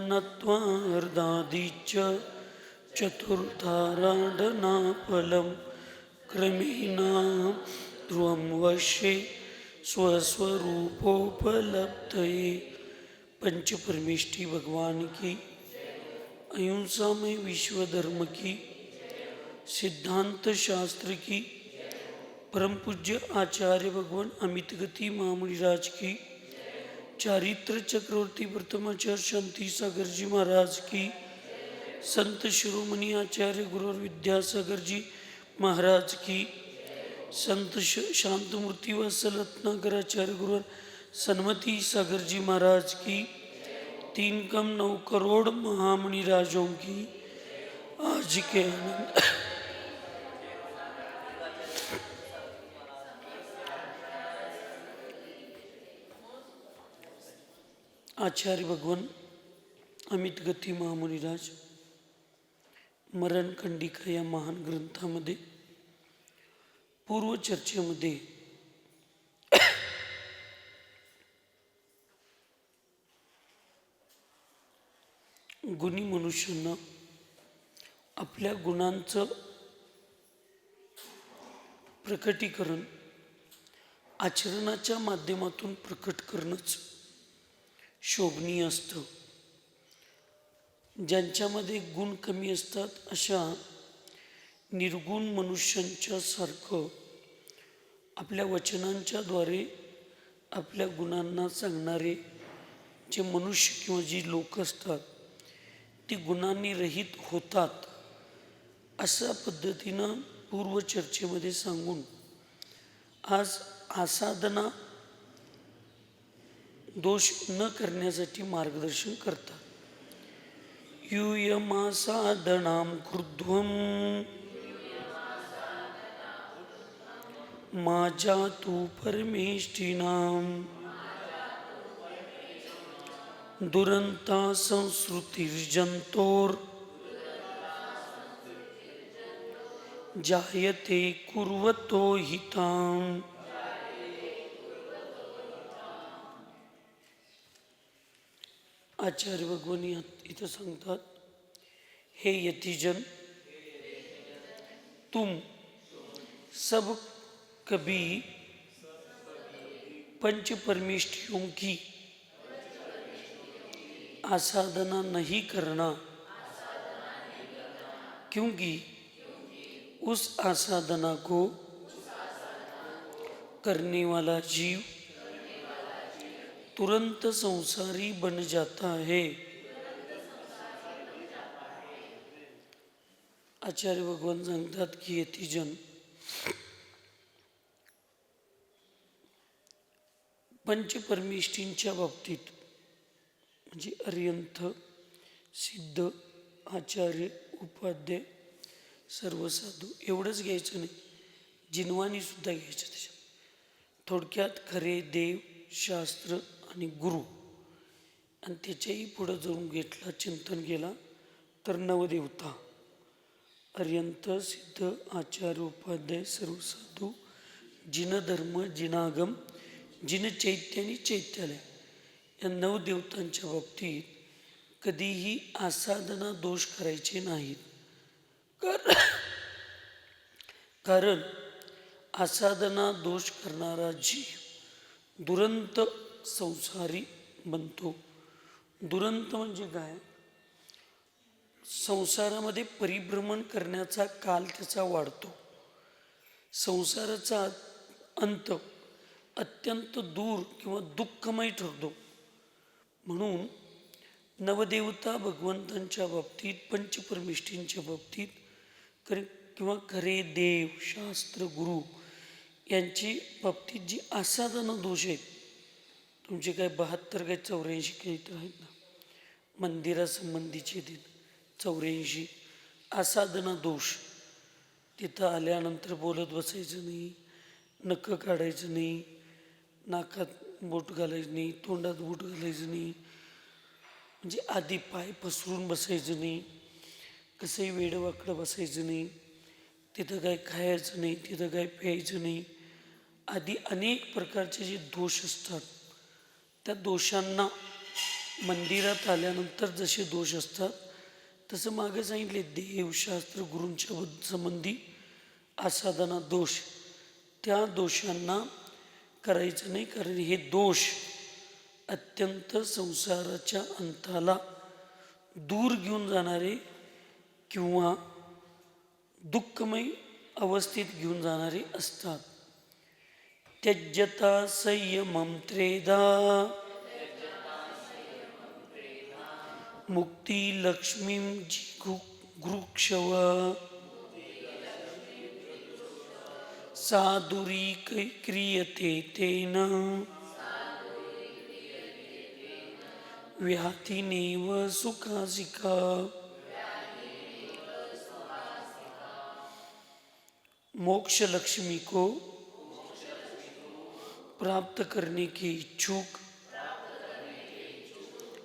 नत्वार्धादिच चतुर्थाराधनाफलं क्रमेण ध्रुवं वश्ये स्वस्वरूपोपलब्धये। पंचपरमेष्ठी भगवान की, अहिंसामय विश्व धर्म की, सिद्धांत शास्त्र की, परम पूज्य आचार्य भगवान अमित गति महामुनिराज की, चारित्र चक्रवर्ती प्रथमाचार्य शांति सागर जी महाराज की, संत शिरोमणि आचार्य गुरु विद्यासागर जी महाराज की, संत शांतमूर्ति वत्सल रत्नाकर आचार्य गुरु सन्मति सागर जी महाराज की, 3 करोड़ महामुनि राजों की आज के आनंद आचार्य भगवान अमित गती महामुनिराज मरण खंडिका या महान ग्रंथामध्ये पूर्व चर्चेमध्ये गुणी मनुष्यांना आपल्या गुणांचं प्रकटीकरण आचरणाच्या माध्यमातून प्रकट करणंच शोभनीय असतं. ज्यांच्यामध्ये गुण कमी असतात अशा निर्गुण मनुष्यांच्या सारखं आपल्या वचनांच्या द्वारे आपल्या गुणांना सांगणारे जे मनुष्य किंवा जी लोक असतात ती गुणांनी रहित होतात, अशा पद्धतीनं पूर्व चर्चेमध्ये सांगून आज आसाधना दोष न करण्यासाठी मार्गदर्शन करतात. यूयमासाधनां कृध्वं मा जातु परमेष्ठिनां दुरंता संसृतिर्जन्तोर् जायते कुर्वतो हिताम्. आचार्य भगवान इथं सांगतात, हे यतिजन, तुम सब कभी पंच परमेष्ठियों की आसाधना नहीं करना, क्योंकि उस आसाधना को करने वाला जीव तुरंत संसारी बन जाता है. आचार्य भगवान सांगतात की यतिजन, पंचपरमेष्ठींच्या बाबतीत म्हणजे अर्यंत, सिद्ध, आचार्य, उपाध्याय, सर्व साधू एवढंच घ्यायचं नाही, जिनवानी सुद्धा घ्यायचं. त्याच्यात थोडक्यात खरे देव, शास्त्र आणि गुरु, आणि त्याच्याही पुढं जाऊन घेतला, चिंतन केला तर नवदेवता, अर्यंत, सिद्ध, आचार्य, उपाध्याय, सर्व साधू, जिनधर्म, जिनागम, जिन चैत्य आणि चैत्यालय या नवदेवतांच्या बाबतीत कधीही आसाधना दोष करायचे नाहीत. कारण आसाधना दोष करणारा जीव दुरंत संसारी बनतो. दुरंत म्हणजे काय? संसारामध्ये परिभ्रमण करण्याचा काल त्याचा वाढतो. संसाराचा अंत अत्यंत दूर किंवा दुःखमय ठरतो. म्हणून नवदेवता भगवंतांच्या बाबतीत, पंचपरमेष्ठींच्या बाबतीत किंवा खरे देव, शास्त्र, गुरु यांची बाबतीत जी आसाधना दोष आहेत, तुमचे काय 72 काय 84 काही तर आहेत ना मंदिरासंबंधीचे दिन, 84 आसाधना दोष. तिथं आल्यानंतर बोलत बसायचं नाही, नखं काढायचं नाही, नाकात बोट घालायचं नाही, तोंडात बोट घालायचं नाही, म्हणजे आधी पाय पसरून बसायचं नाही, कसंही वेडवाकडं बसायचं नाही, तिथं काय खायचं नाही, तिथं काय प्यायचं नाही, आदी अनेक प्रकारचे जे दोष असतात त्या दोषांना मंदिरात आल्यानंतर जसे दोष असतात तसं मागे सांगितले देवशास्त्र गुरूंच्या संबंधी आसाधना दोष, त्या दोषांना करायचं नाही, कारण हे दोष अत्यंत संसाराच्या अंताला दूर घेऊन जाणारे किंवा दुःखमय अवस्थेत घेऊन जाणारे असतात. त्यज्यता संयमं त्रेधा मुक्ती लक्ष्मीं जिघुक्षव साधुरी क्रियते तेन व्याधिनेव सुखासिका. मोक्ष लक्ष्मी को प्राप्त करने के इच्छुक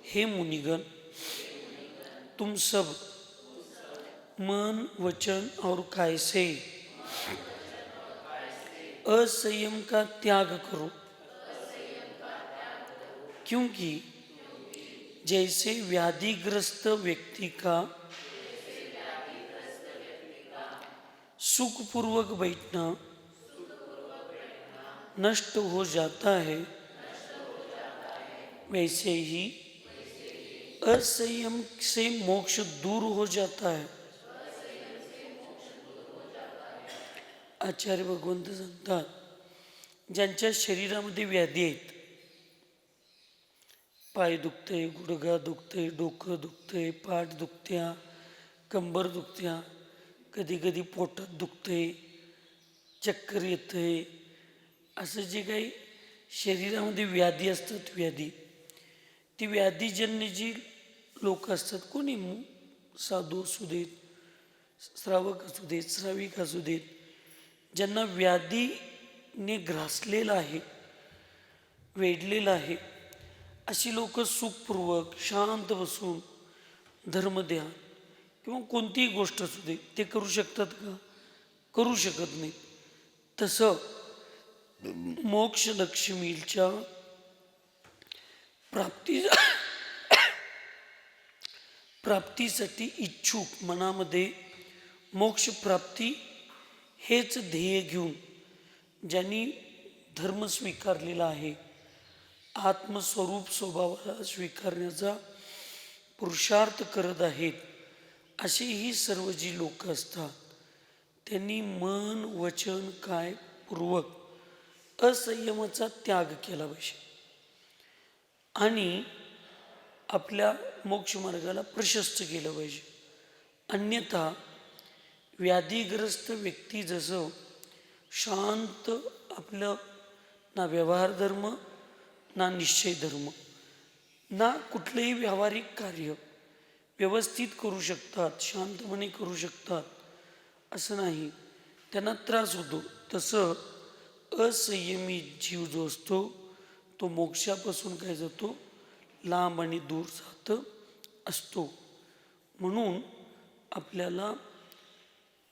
हे मुनिगण, तुम सब मन वचन और काय से असंयम का त्याग करो, क्योंकि जैसे व्याधिग्रस्त व्यक्ति का सुखपूर्वक बैठना नष्ट हो जाता है, वैसे ही असंयम से मोक्ष दूर हो जाता है. आचार्य भगवंत सांगतात, ज्यांच्या शरीरामध्ये व्याधी आहेत, पाय दुखते, गुडघा दुखते, डोकं दुखते, पाठ दुखत्या, कंबर दुखत्या, कधी कधी पोटात दुखते, चक्कर येते, असं जे काही शरीरामध्ये व्याधी असतात, व्याधी ती व्याधीजन्य जी लोक असतात, कोणी साधू असू देत, श्रावक असू देत, श्राविक असू देत, ज्यांना व्याधीने ग्रासलेलं आहे, वेढलेलं आहे, अशी लोक सुखपूर्वक शांत बसून धर्मध्यान किंवा कोणतीही गोष्ट असू दे ते करू शकतात का? करू शकत नाही. तसं मोक्ष लक्ष्मीच्या प्राप्तीसाठी इच्छुक मनामध्ये मोक्ष प्राप्ती हेच ध्येय घेऊन ज्यांनी धर्म स्वीकारलेला आहे, आत्मस्वरूप स्वभावाला स्वीकारण्याचा पुरुषार्थ करत आहेत, अशी ही सर्व जी लोक असतात, त्यांनी मन वचन काय पूर्वक असंयमाचा त्याग केला पाहिजे आणि आपल्या मोक्ष मार्गाला प्रशस्त केलं पाहिजे. अन्यथा व्याधीग्रस्त व्यक्ती जसं शांत आपलं ना व्यवहार धर्म ना निश्चय धर्म ना कुठलंही व्यावहारिक कार्य व्यवस्थित करू शकतात, शांतपणे करू शकतात, असं नाही, त्यांना त्रास होतो. तसं असंयमी जीव जो असतो तो मोक्षापासून काय जातो, लांब आणि दूर जात असतो. म्हणून आपल्याला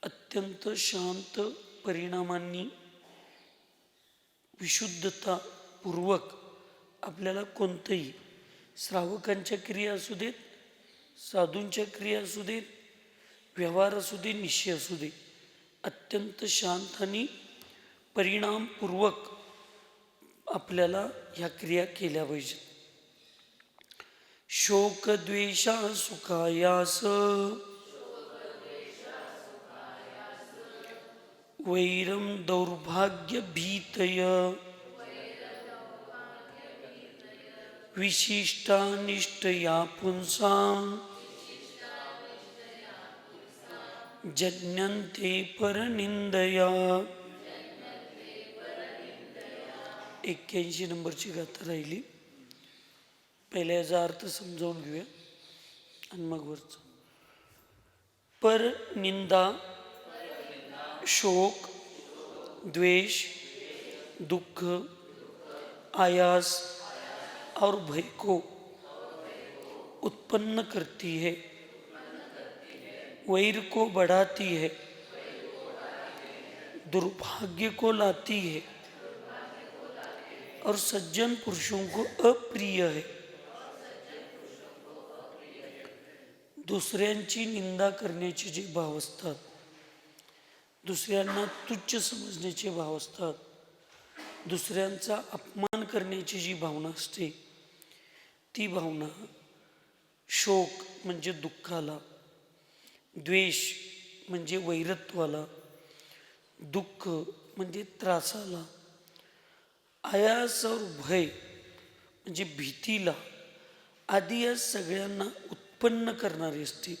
अत्यंत शांत परिणामांनी विशुद्धतापूर्वक आपल्याला कोणतंही श्रावकांच्या क्रिया असू देत, साधूंच्या क्रिया असू देत, व्यवहार असू दे, निश्चय असू दे, अत्यंत शांत आणि परिणामपूर्वक आपल्याला ह्या क्रिया केल्या पाहिजेत. शोक द्वेषा सुखायास वैरम दौर्भाग्य भीतय विशिष्टानिष्टया पुंसां जज्ञन्ते परनिंदया. 81 नंबरची गाथा राहिली. पहिल्या याचा अर्थ समजावून घेऊया आणि मग वरचं. परनिंदा शोक, द्वेष, दुख, आयास और भय को उत्पन्न करती है, वैर को बढ़ाती है, दुर्भाग्य को लाती है और सज्जन पुरुषों को अप्रिय है. दुसऱ्यांची निंदा करण्याचे जे भाव असतात, दुसऱ्यांना तुच्छ समजण्याचे भाव असतात, दुसऱ्यांचा अपमान करण्याची जी भावना असते, ती भावना शोक म्हणजे दुःखाला, द्वेष म्हणजे वैरत्वाला, दुःख म्हणजे त्रासाला, आयास और भय म्हणजे भीतीला आदी या सगळ्यांना उत्पन्न करणारी असते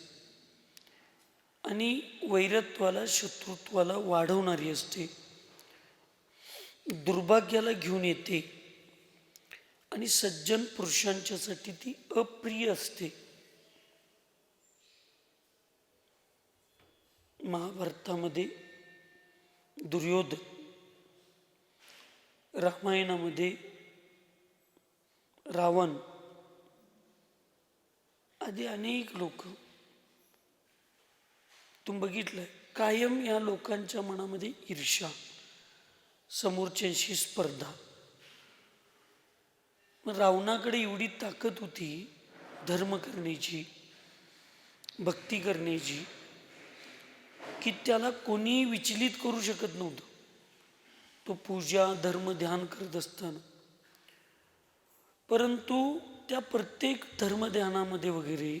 आणि वैरत्वाला, शत्रुत्वाला वाढवणारी असते, दुर्भाग्याला घेऊन येते आणि सज्जन पुरुषांच्यासाठी ती अप्रिय असते. महाभारतामध्ये दुर्योधन, रामायणामध्ये रावण आदी अनेक लोक तुम्ही बघितलंय, कायम या लोकांच्या मनामध्ये ईर्ष्या, समोरच्यांशी स्पर्धा. मग रावणाकडे एवढी ताकद होती धर्म करण्याची, भक्ती करण्याची, की त्याला कोणी विचलित करू शकत नव्हतं. तो पूजा धर्म ध्यान करत असताना, परंतु त्या प्रत्येक धर्मध्यानामध्ये वगैरे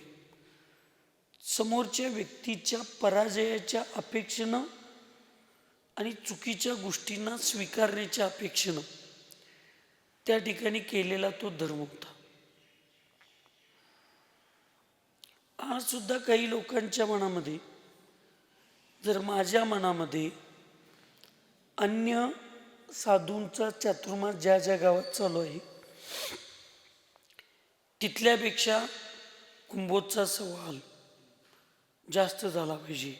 समोरच्या व्यक्तीच्या पराजयाच्या अपेक्षेनं आणि चुकीच्या गोष्टींना स्वीकारण्याच्या अपेक्षेनं त्या ठिकाणी केलेला तो धर्म होता. आज सुद्धा काही लोकांच्या मनामध्ये, जर माझ्या मनामध्ये अन्य साधूंचा चातुर्मास ज्या ज्या गावात चालू आहे, तिथल्यापेक्षा कुंभोजचा सवाल जास्त झाला पाहिजे.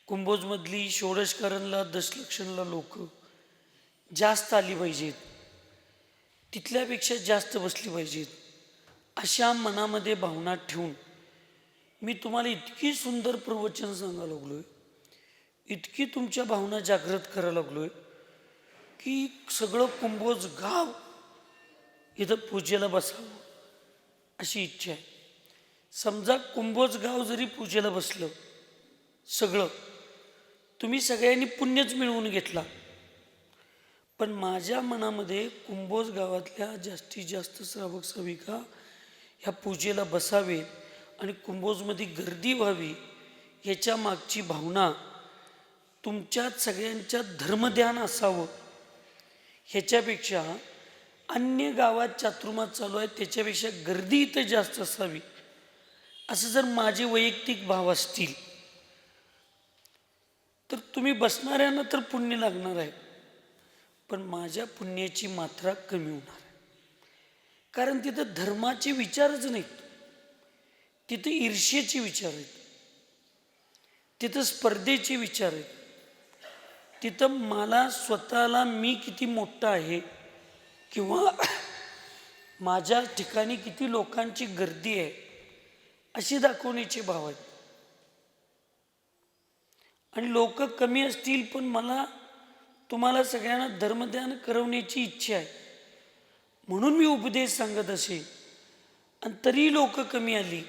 कुंभोजमधली षोडशकरणला दशलक्षणला लोक जास्त आली पाहिजेत, तिथल्यापेक्षा जास्त बसली पाहिजेत, अशा मनामध्ये भावना ठेवून मी तुम्हाला इतकी सुंदर प्रवचन सांगायला लागलोय, इतकी तुमच्या भावना जागृत करायला लागलोय की सगळं कुंभोज गाव इथं पूजेला बसावं अशी इच्छा आहे. समजा कुंभोज गाव जरी पूजेला बसलं सगळं, तुम्ही सगळ्यांनी पुण्यच मिळवून घेतला, पण माझ्या मनामध्ये कुंभोज गावातल्या जास्तीत जास्त श्रावक श्राविका ह्या पूजेला बसावेत आणि कुंभोजमध्ये गर्दी व्हावी, याच्या मागची भावना तुमच्यात सगळ्यांच्यात धर्मध्यान असावं. ह्याच्यापेक्षा अन्य गावात चातुर्मास चालू आहे त्याच्यापेक्षा गर्दी इथं जास्त असावी, असं जर माझे वैयक्तिक भाव असतील तर तुम्ही बसणाऱ्यांना तर पुण्य लागणार आहे, पण माझ्या पुण्याची मात्रा कमी होणार आहे. कारण तिथं धर्माचे विचारच नाहीत, तिथे ईर्ष्येचे विचार आहेत, तिथं स्पर्धेचे विचार आहेत, तिथं मला स्वतःला मी किती मोठा आहे किंवा माझ्या ठिकाणी किती लोकांची गर्दी आहे अशी दाखवण्याचे भाव आहेत. आणि लोक कमी असतील पण मला तुम्हाला सगळ्यांना धर्मध्यान करवण्याची इच्छा आहे म्हणून मी उपदेश सांगत असे, आणि तरी लोक कमी आली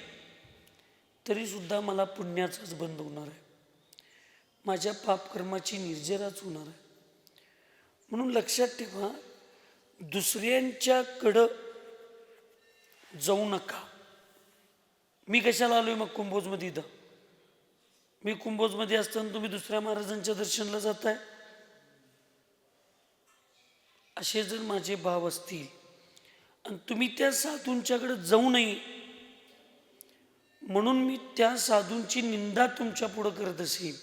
तरी सुद्धा मला पुण्याचाच बंद होणार आहे, माझ्या पापकर्माची निर्जराच होणार आहे. म्हणून लक्षात ठेवा, दुसऱ्यांच्याकडं जाऊ नका. मी कशाला आलोय मग कुंभोजमध्ये? इथं मी कुंभोजमध्ये असताना तुम्ही दुसऱ्या महाराजांच्या दर्शनाला जाताय, असे जर माझे भाव असतील आणि तुम्ही त्या साधूंच्याकडे जाऊ नये म्हणून मी त्या साधूंची निंदा तुमच्या पुढं करत असेल,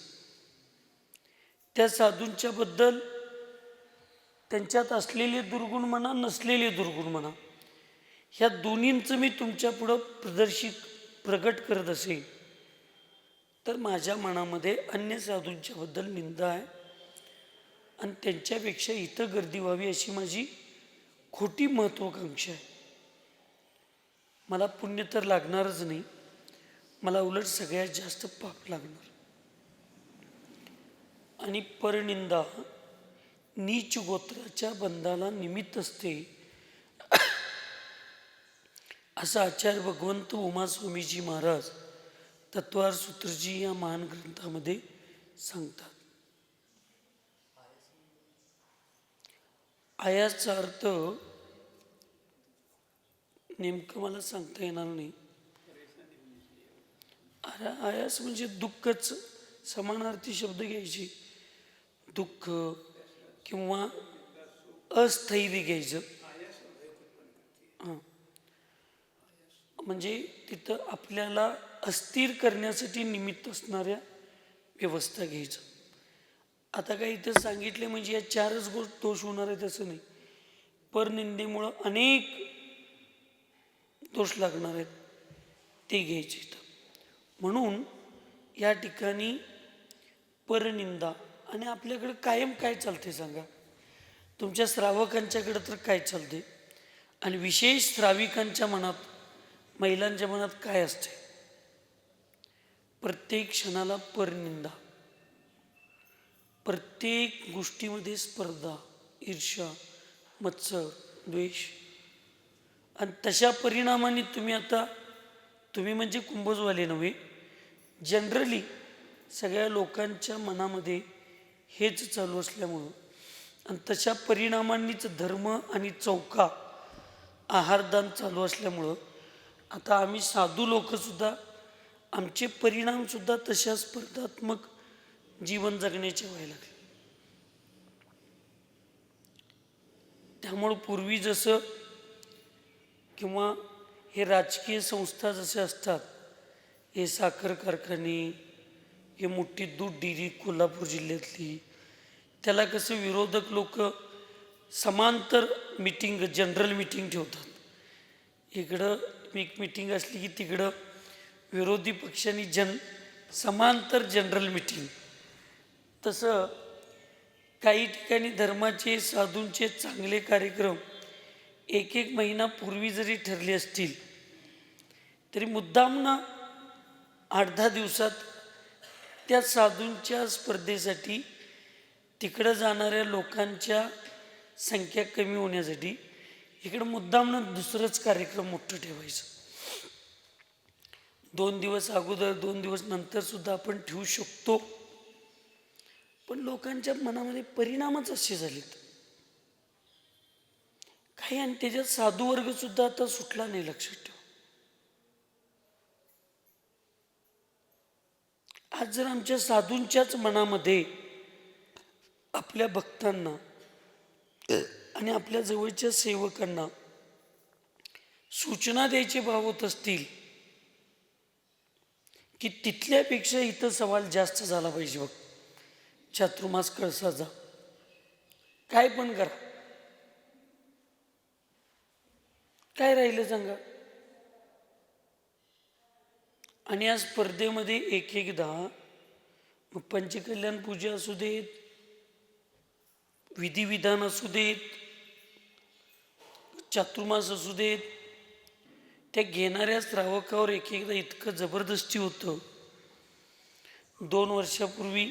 त्या साधूंच्या बद्दल त्यांच्यात असलेले दुर्गुण म्हणा नसलेले दुर्गुण म्हणा, ह्या दोन्हींचं मी तुमच्या पुढं प्रगट करत असेल, तर माझ्या मनामध्ये अन्य साधूंच्या बद्दल निंदा आहे आणि त्यांच्यापेक्षा इथं गर्दी व्हावी अशी माझी खोटी महत्वाकांक्षा आहे. मला पुण्य तर लागणारच नाही, मला उलट सगळ्यात जास्त पाप लागणार. आणि परनिंदा नीच गोत्राच्या बंधाला निमित्त असते, असं आचार्य भगवंत उमास्वामीजी महाराज तत्वार सूत्रजी या महान ग्रंथामध्ये सांगतात. आयासचा अर्थ नेमकं मला सांगता येणार नाही. आयास म्हणजे दुःखच, समानार्थी शब्द घ्यायचे. दुःख किंवा अस्थैर्य घ्यायचं. हां, म्हणजे तिथं आपल्याला अस्थिर करण्यासाठी निमित्त असणाऱ्या व्यवस्था घ्यायचं. आता काही इथं सांगितले म्हणजे या चारच दोष होणार आहेत असं नाही. परनिंदेमुळं अनेक दोष लागणार आहेत, ते घ्यायचे इथं. म्हणून या ठिकाणी परनिंदा. आणि आपल्याकडे कायम काय चालते सांगा? तुमच्या श्रावकांच्याकडे तर काय चालते, आणि विशेष श्राविकांच्या मनात, महिलांच्या मनात काय असते? प्रत्येक क्षणाला परनिंदा, प्रत्येक गोष्टीमध्ये स्पर्धा, ईर्ष्या, मत्सर, द्वेष. आणि तशा परिणामाने तुम्ही म्हणजे कुंभजवाले नव्हे, जनरली सगळ्या लोकांच्या मनामध्ये हेच चालू असल्यामुळं, आणि तशा परिणामांनीच धर्म आणि चौका आहारदान चालू असल्यामुळं आता आम्ही साधू लोकसुद्धा, आमचे परिणामसुद्धा तशा स्पर्धात्मक जीवन जगण्याचे व्हायला लागले. त्यामुळं पूर्वी जसं किंवा हे राजकीय संस्था जसे असतात, हे साखर कारखाने, हे मोठी दूध डेअरी कोल्हापूर जिल्ह्यातली, त्याला कसं विरोधक लोक समांतर मिटिंग, जनरल मिटिंग ठेवतात. इकडं एक मिटिंग असली की तिकडं विरोधी पक्षांनी समांतर जनरल मिटिंग. तसं काही ठिकाणी धर्माचे, साधूंचे चांगले कार्यक्रम एक महिना पूर्वी जरी ठरले असतील तरी मुद्दामना 8-10 दिवसात त्या साधूंच्या स्पर्धेसाठी, तिकडं जाणाऱ्या लोकांच्या संख्या कमी होण्यासाठी इकडं मुद्दामनं दुसरंच कार्यक्रम मोठं ठेवायचं. 2 दिवस अगोदर, 2 दिवस नंतर सुद्धा आपण ठेवू शकतो, पण लोकांच्या मनामध्ये परिणामच असे झालेत काही. आणि त्याच्यात साधू वर्ग सुद्धा आता सुटला नाही, लक्षात ठेवा. आज जर आमच्या साधूंच्याच मनामध्ये आपल्या भक्तांना आणि आपल्या जवळच्या सेवकांना सूचना द्यायचे भाव होत असतील की तिथल्यापेक्षा इथं सवाल जास्त झाला पाहिजे, बघ चातुर्मास कळसाचा, काय पण करा, काय राहिलं सांगा? आणि या स्पर्धेमध्ये एकदा मग पंचकल्याण पूजा असू देत, विधिविधान असू देत, चातुर्मास असू देत, त्या घेणाऱ्या श्रावकावर एकदा इतकं जबरदस्ती होतं. 2 वर्षापूर्वी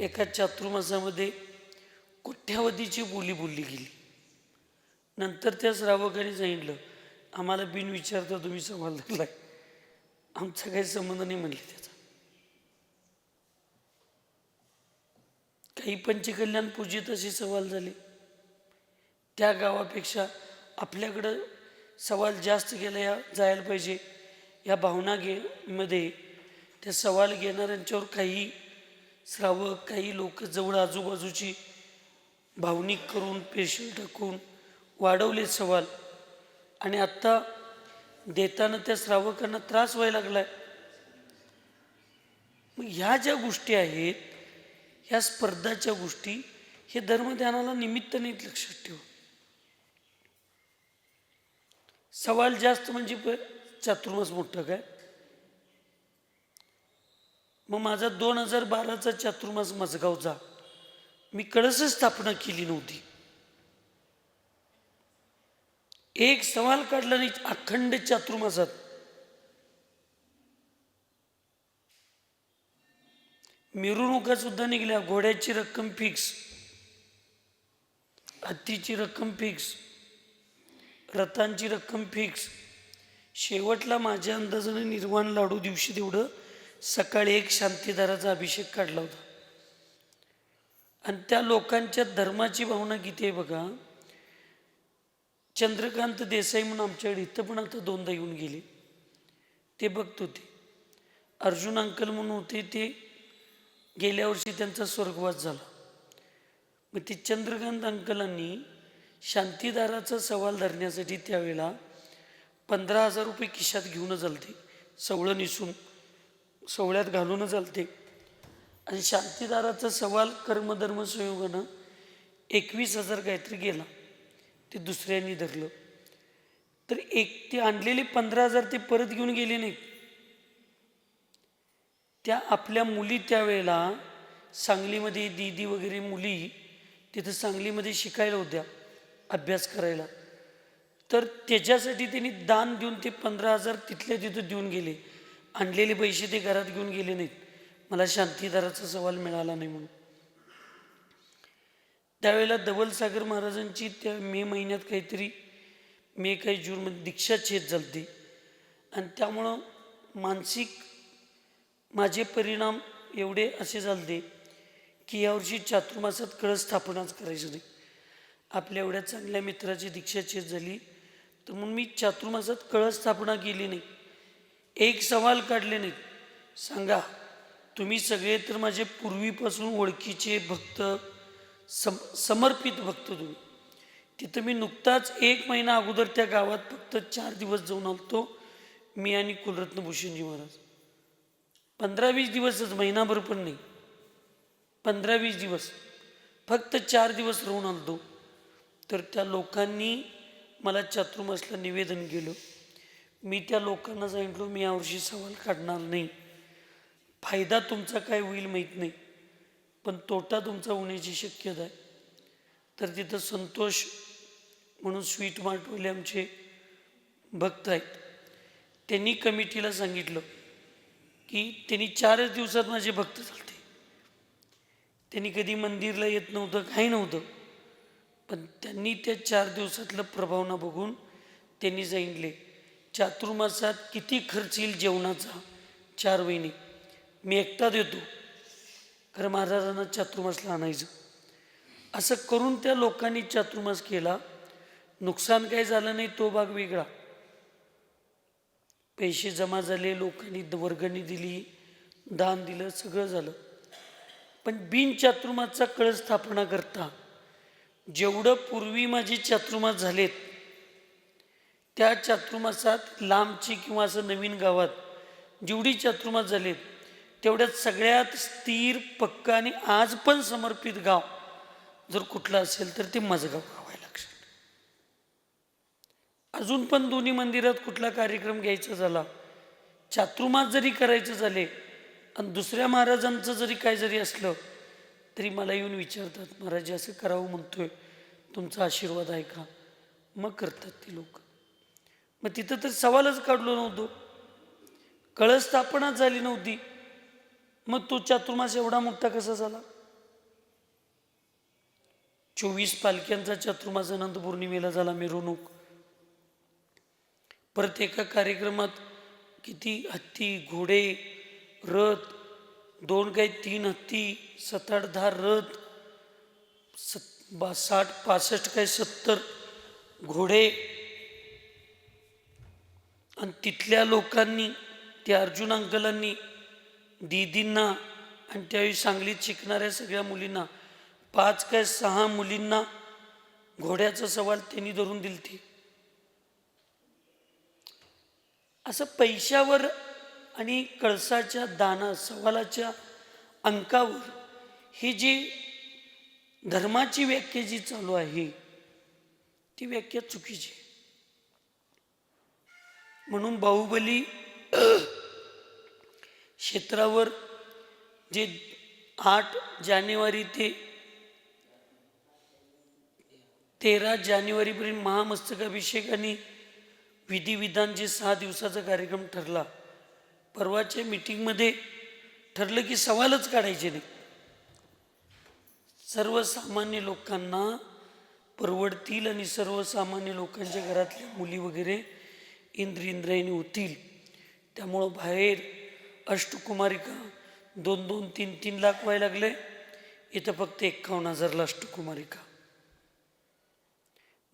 एका चातुर्मासामध्ये कोट्यावधीची बोली बोलली गेली. नंतर त्या श्रावकाने सांगितलं, आम्हाला बिन विचारता तुम्ही सवाल धरलाय, आमचा काही संबंध नाही म्हणले त्याचा. काही पंचकल्याण पूजेत असे सवाल झाले, त्या गावापेक्षा आपल्याकडं सवाल जास्त केला जायला पाहिजे या भावना मध्ये त्या सवाल घेणाऱ्यांच्यावर काही श्रावक, काही लोक जवळ आजूबाजूची भावनिक करून, पेशल टाकून वाढवले सवाल. आणि आत्ता देताना त्या श्रावकांना त्रास व्हायला लागलाय. मग ह्या ज्या गोष्टी आहेत, ह्या स्पर्धाच्या गोष्टी, हे धर्मध्यानाला निमित्त नाहीत, लक्षात ठेवा. सवाल जास्त म्हणजे चातुर्मास मोठं काय? मग माझा 2012चा चातुर्मास मजगावचा, मी कळस स्थापना केली नव्हती, एक सवाल काढला नाही अखंड चातुर्मासात. मिरवणुका सुद्धा निघल्या, घोड्याची रक्कम फिक्स, हत्तीची रक्कम फिक्स, रथांची रक्कम फिक्स, शेवटला माझ्या अंदाजाने निर्वाण लाडू दिवशी तेवढं सकाळी एक शांतीदाराचा अभिषेक काढला होता. आणि त्या लोकांच्या धर्माची भावना किती आहे बघा. चंद्रकांत देसाई म्हणून आमच्याकडे इथं पण आता 2दा येऊन गेले, ते बघत होते. अर्जुन अंकल म्हणून होते, ते गेल्या वर्षी त्यांचा स्वर्गवास झाला. मग ते चंद्रकांत अंकलांनी शांतीदाराचा सवाल धरण्यासाठी त्यावेळेला 15,000 रुपये खिशात घेऊनच आलते, सवळं निसून सवळ्यात घालूनच आलते. आणि शांतीदाराचा सवाल कर्मधर्म संयोगानं 21,000 काहीतरी गेला, ते दुसऱ्यांनी धरलं. तर ते आणलेले 15,000 ते परत घेऊन गेले नाहीत. त्या आपल्या मुली त्यावेळेला सांगलीमध्ये दीदी वगैरे मुली तिथं सांगलीमध्ये शिकायला होत्या, अभ्यास करायला. तर त्याच्यासाठी त्यांनी दान देऊन ते 15,000 तिथल्या तिथं देऊन गेले. आणलेले पैसे ते घरात घेऊन गेले नाहीत, मला शांतीदाराचा सवाल मिळाला नाही म्हणून. त्यावेळेला धवलसागर महाराजांची त्या मे महिन्यात काहीतरी काही जूनमध्ये दीक्षाच्छेद झालती. आणि त्यामुळं मानसिक माझे परिणाम एवढे असे झाले की यावर्षी चातुर्मासात कळस स्थापनाच करायचं नाही. आपल्या एवढ्या चांगल्या मित्राची दीक्षाच्छेद झाली, तर म्हणून मी चातुर्मासात कळस स्थापना केली नाही, एक सवाल काढले नाहीत. सांगा, तुम्ही सगळे तर माझे पूर्वीपासून ओळखीचे भक्त, समर्पित भक्त तुम्ही. तिथं मी नुकताच 1 महिना अगोदर त्या गावात फक्त 4 दिवस जाऊन आलतो, मी आणि कुलरत्न भूषणजी महाराज. 15-20 दिवसच, महिनाभर पण नाही, 15-20 दिवस, फक्त 4 दिवस राहून आलतो. तर त्या लोकांनी मला चातुर्मासला निवेदन केलं. मी त्या लोकांना सांगितलं, मी यावर्षी सवाल काढणार नाही. फायदा तुमचा काय होईल माहीत नाही, पण तोटा तुमचा होण्याची शक्यता आहे. तर तिथं संतोष म्हणून स्वीट मार्टवाले आमचे भक्त आहेत, त्यांनी कमिटीला सांगितलं की त्यांनी 4च दिवसात माझे भक्त झालते. त्यांनी कधी मंदिरला येत नव्हतं, काही नव्हतं, पण त्यांनी त्या 4 दिवसातलं प्रभावना बघून त्यांनी सांगितले, चातुर्मासात किती खर्च येईल जेवणाचा, 4 महिने मी एकटा देतो, खरं महाराजांना चातुर्मासला आणायचं. असं करून त्या लोकांनी चातुर्मास केला. नुकसान काही झालं नाही, तो भाग वेगळा. पैसे जमा झाले, लोकांनी वर्गणी दिली, दान दिलं, सगळं झालं. पण बिन चातुर्मासचा कळस स्थापना करता जेवढं पूर्वी माझे चातुर्मास झालेत, त्या चातुर्मासात लांबची किंवा असं नवीन गावात जेवढी चातुर्मास झालेत, तेवढ्यात सगळ्यात स्थिर, पक्का आणि आज पण समर्पित गाव जर कुठलं असेल तर ते माझगाव गाव आहे. लक्षात. अजून पण दोन्ही मंदिरात कुठला कार्यक्रम घ्यायचा झाला, चातुर्मास जरी करायचं झाले आणि दुसऱ्या महाराजांचं जरी काय जरी असलं, तरी मला येऊन विचारतात, महाराज असं करावं म्हणतोय, तुमचा आशीर्वाद आहे का? मग करतात ती लोक. मग तिथं तर सवालच काढलो नव्हतो, कळस स्थापनाच झाली नव्हती, मग तो चातुर्मास एवढा मोठा कसा झाला? 24 पालख्यांचा चातुर्मास अनंत पौर्णिमेला झाला, मिरवणूक. परत एका कार्यक्रमात किती हत्ती, घोडे, रथ, 2 काही 3 हत्ती, 7-8-10 रथ, 60-65 काही 70 घोडे. आणि तिथल्या लोकांनी, त्या अर्जुन अंकलांनी दीदींना आणि त्यावेळी सांगलीत शिकणाऱ्या सगळ्या मुलींना, 5 काय 6 मुलींना घोड्याचा सवाल त्यांनी धरून दिलती. असं पैशावर आणि कळसाच्या दाना, सवालाच्या अंकावर ही जी धर्माची व्याख्या जी चालू आहे, ती व्याख्या चुकीची. म्हणून बाहुबली क्षेत्रावर जे 8 जानेवारी ते 13 जानेवारीपर्यंत महामस्तकाभिषेक आणि विधिविधान जे 6 दिवसाचा कार्यक्रम ठरला, परवाच्या मीटिंगमध्ये ठरलं की सवालच काढायचे नाही. सर्वसामान्य लोकांना परवडतील आणि सर्वसामान्य लोकांच्या घरातल्या मुली वगैरे इंद्रायणी होतील. त्यामुळं बाहेर अष्टकुमारिका 2-2, 3-3 लाख व्हायला लागले. इथं फक्त 51,000ला अष्टकुमारिका.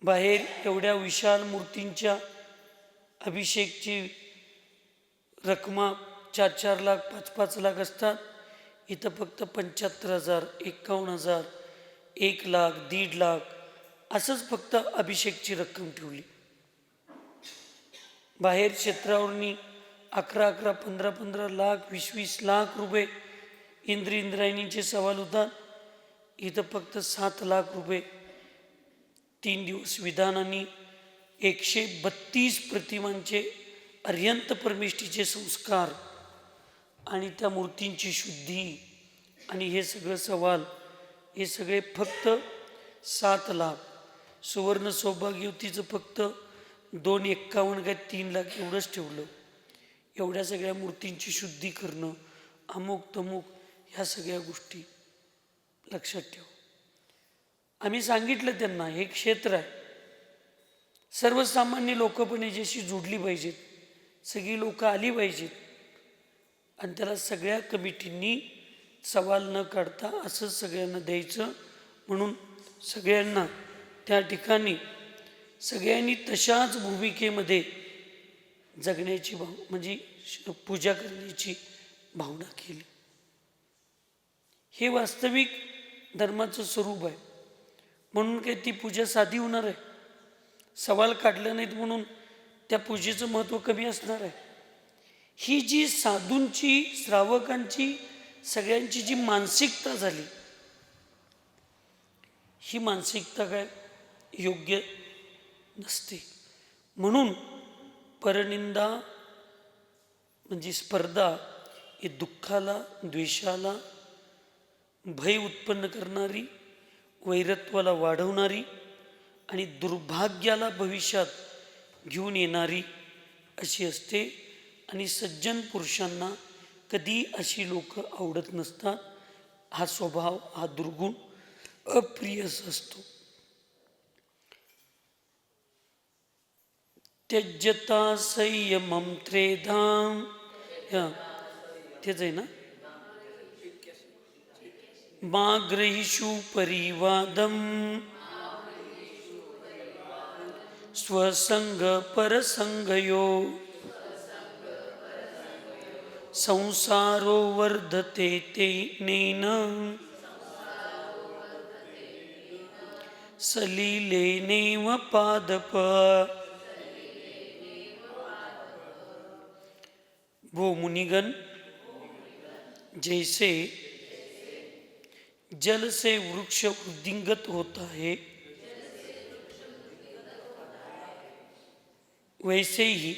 बाहेर एवढ्या विशाल मूर्तींच्या अभिषेकची रकमा 4-4 लाख 5-5 लाख असतात. इथं फक्त 75,000, 51,000, 1 लाख, 1.5 लाख असंच फक्त अभिषेकची रक्कम ठेवली. बाहेर क्षेत्रावरनी 11-11, 15-15 लाख, 20-20 लाख रुपये इंद्रायणीचे सवाल होतात. इथं फक्त 7 लाख रुपये 3 दिवस विधान आणि 132 प्रतिमांचे अर्यंत परमेष्ठीचे संस्कार आणि त्या मूर्तींची शुद्धी आणि हे सगळं सवाल, हे सगळे फक्त 7 लाख. सुवर्ण सौभाग्यवतीचं फक्त 251 काय 3 लाख एवढंच ठेवलं. एवढ्या सगळ्या मूर्तींची शुद्धी करणं, अमुक तमुक ह्या सगळ्या गोष्टी लक्षात ठेव. आम्ही सांगितलं त्यांना हे क्षेत्र आहे, सर्वसामान्य लोक पण याच्याशी जोडली पाहिजेत, सगळी लोक आली पाहिजेत आणि त्याला सगळ्या कमिटींनी सवाल न काढता असंच सगळ्यांना द्यायचं. म्हणून सगळ्यांना त्या ठिकाणी सगळ्यांनी तशाच भूमिकेमध्ये जगण्याची म्हणजे पूजा करण्याची भावना केली. हे वास्तविक धर्माचं स्वरूप आहे. म्हणून काही ती पूजा साधी होणार आहे? सवाल काढले नाहीत म्हणून त्या पूजेचं महत्त्व कमी असणार आहे? ही जी साधूंची, श्रावकांची, सगळ्यांची जी मानसिकता झाली, ही मानसिकता काय योग्य नसते. म्हणून परनिंदा म्हणजे स्पर्धा ही दुःखाला, द्वेषाला, भय उत्पन्न करणारी, वैरत्वाला वाढवणारी आणि दुर्भाग्याला भविष्यात घेऊन येणारी अशी असते. आणि सज्जन पुरुषांना कधी अशी लोक आवडत नसतात. हा स्वभाव, हा दुर्गुण अप्रियच असतो. त्यज्यता संयमं त्रेधाम, तेच आहे ना. माग्रहिषु परिवादम स्वसंग परसंगयो संसारो वर्धते तेनेन सलिलेनेव पादप. वो मुनिगण, जैसे जल से वृक्ष वृद्धिंगत होता है, वैसे ही